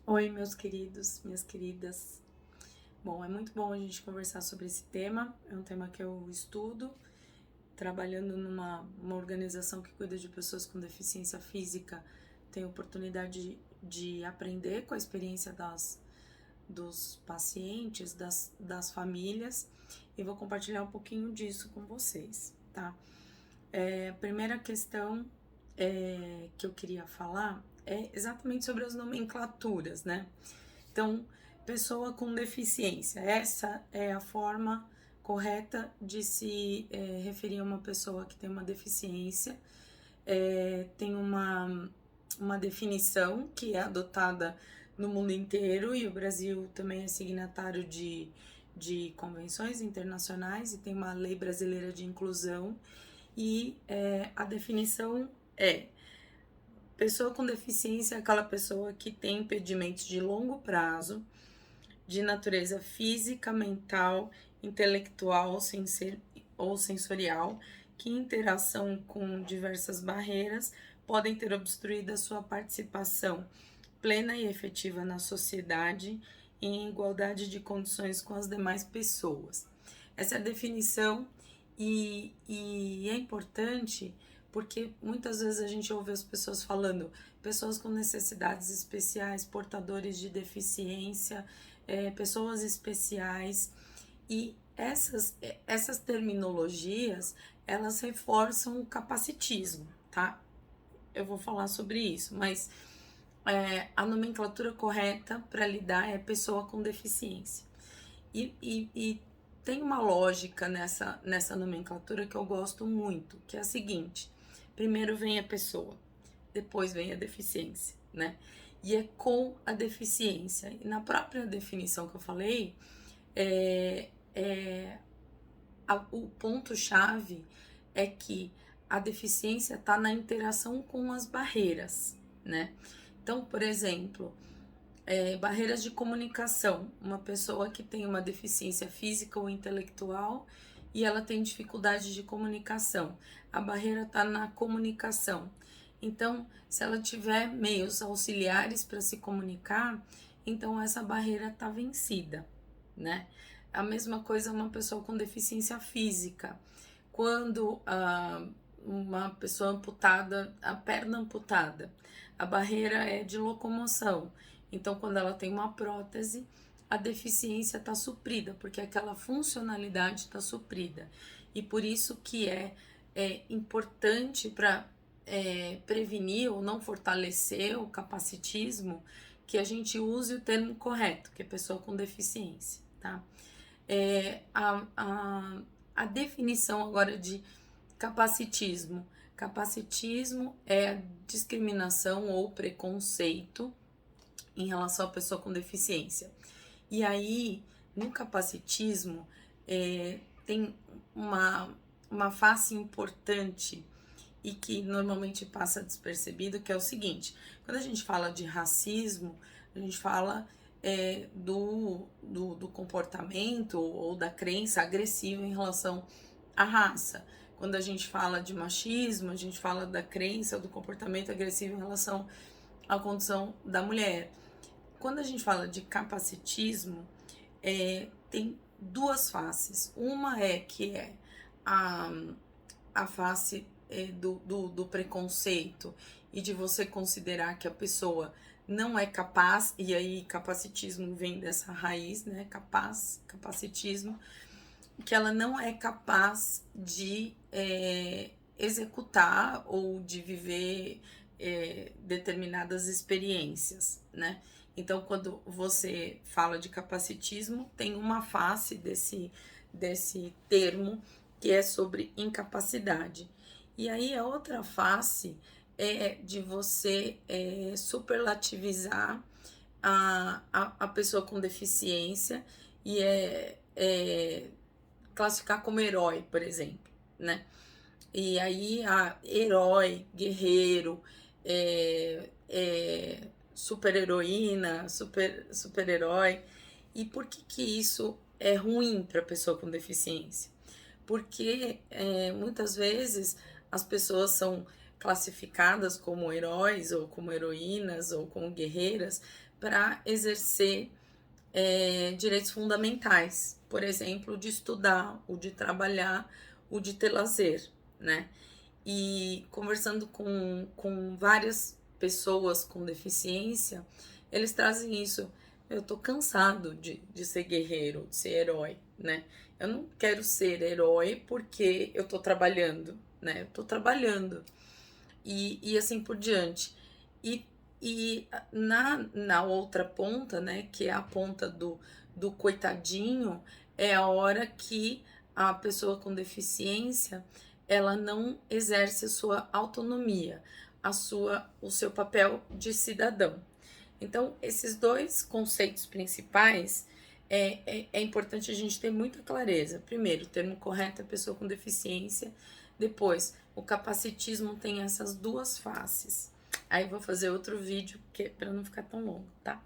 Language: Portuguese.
Oi, meus queridos, minhas queridas. Bom, é muito bom a gente conversar sobre esse tema. É um tema que eu estudo, trabalhando numa organização que cuida de pessoas com deficiência física. Tenho oportunidade de aprender com a experiência dos pacientes, das famílias, e vou compartilhar um pouquinho disso com vocês, tá? A primeira questão que eu queria falar é exatamente sobre as nomenclaturas, né? Então, pessoa com deficiência, essa é a forma correta de se referir a uma pessoa que tem uma deficiência. Tem uma definição que é adotada no mundo inteiro e o Brasil também é signatário de convenções internacionais e tem uma lei brasileira de inclusão. E a definição é: pessoa com deficiência é aquela pessoa que tem impedimentos de longo prazo, de natureza física, mental, intelectual ou sensorial, que em interação com diversas barreiras podem ter obstruído a sua participação plena e efetiva na sociedade em igualdade de condições com as demais pessoas. Essa é a definição e é importante porque muitas vezes a gente ouve as pessoas falando pessoas com necessidades especiais, portadores de deficiência, pessoas especiais, e essas terminologias elas reforçam o capacitismo, tá? Eu vou falar sobre isso, mas a nomenclatura correta para lidar é pessoa com deficiência. E tem uma lógica nessa nomenclatura que eu gosto muito, que é a seguinte: primeiro vem a pessoa, depois vem a deficiência, né? E é com a deficiência. E na própria definição que eu falei, o ponto-chave é que a deficiência está na interação com as barreiras, né? Então, por exemplo, barreiras de comunicação. Uma pessoa que tem uma deficiência física ou intelectual e ela tem dificuldade de comunicação. A barreira está na comunicação. Então, se ela tiver meios auxiliares para se comunicar, então essa barreira está vencida, né? A mesma coisa uma pessoa com deficiência física. Quando uma pessoa amputada, a perna amputada, a barreira é de locomoção. Então, quando ela tem uma prótese, a deficiência está suprida, porque aquela funcionalidade está suprida. E por isso que é importante para prevenir ou não fortalecer o capacitismo, que a gente use o termo correto, que é pessoa com deficiência, tá? A definição agora de capacitismo. Capacitismo é discriminação ou preconceito em relação à pessoa com deficiência. E aí, no capacitismo, tem uma face importante e que normalmente passa despercebido, que é o seguinte: quando a gente fala de racismo, a gente fala do comportamento ou da crença agressiva em relação à raça. Quando a gente fala de machismo, a gente fala da crença ou do comportamento agressivo em relação à condição da mulher. Quando a gente fala de capacitismo, tem duas faces. Uma que é a face do preconceito e de você considerar que a pessoa não é capaz, e aí capacitismo vem dessa raiz, né? Capacitismo, que ela não é capaz de executar ou de viver determinadas experiências, né? Então, quando você fala de capacitismo, tem uma face desse termo que é sobre incapacidade. E aí a outra face é de você superlativizar a pessoa com deficiência e classificar como herói, por exemplo, né? E aí herói, guerreiro, super-heroína, super-herói. E por que isso é ruim para a pessoa com deficiência? Porque muitas vezes as pessoas são classificadas como heróis ou como heroínas ou como guerreiras para exercer direitos fundamentais, por exemplo, de estudar, o de trabalhar, o de ter lazer, né? E conversando com várias pessoas com deficiência, eles trazem isso. Eu tô cansado de ser guerreiro, de ser herói, né? Eu não quero ser herói porque eu tô trabalhando, né? Eu tô trabalhando. E assim por diante. E, e na outra ponta, né, que é a ponta do coitadinho, é a hora que a pessoa com deficiência, ela não exerce a sua autonomia, o seu papel de cidadão. Então, esses dois conceitos principais é importante a gente ter muita clareza. Primeiro, o termo correto é pessoa com deficiência. Depois, o capacitismo tem essas duas faces. Aí eu vou fazer outro vídeo para não ficar tão longo, tá?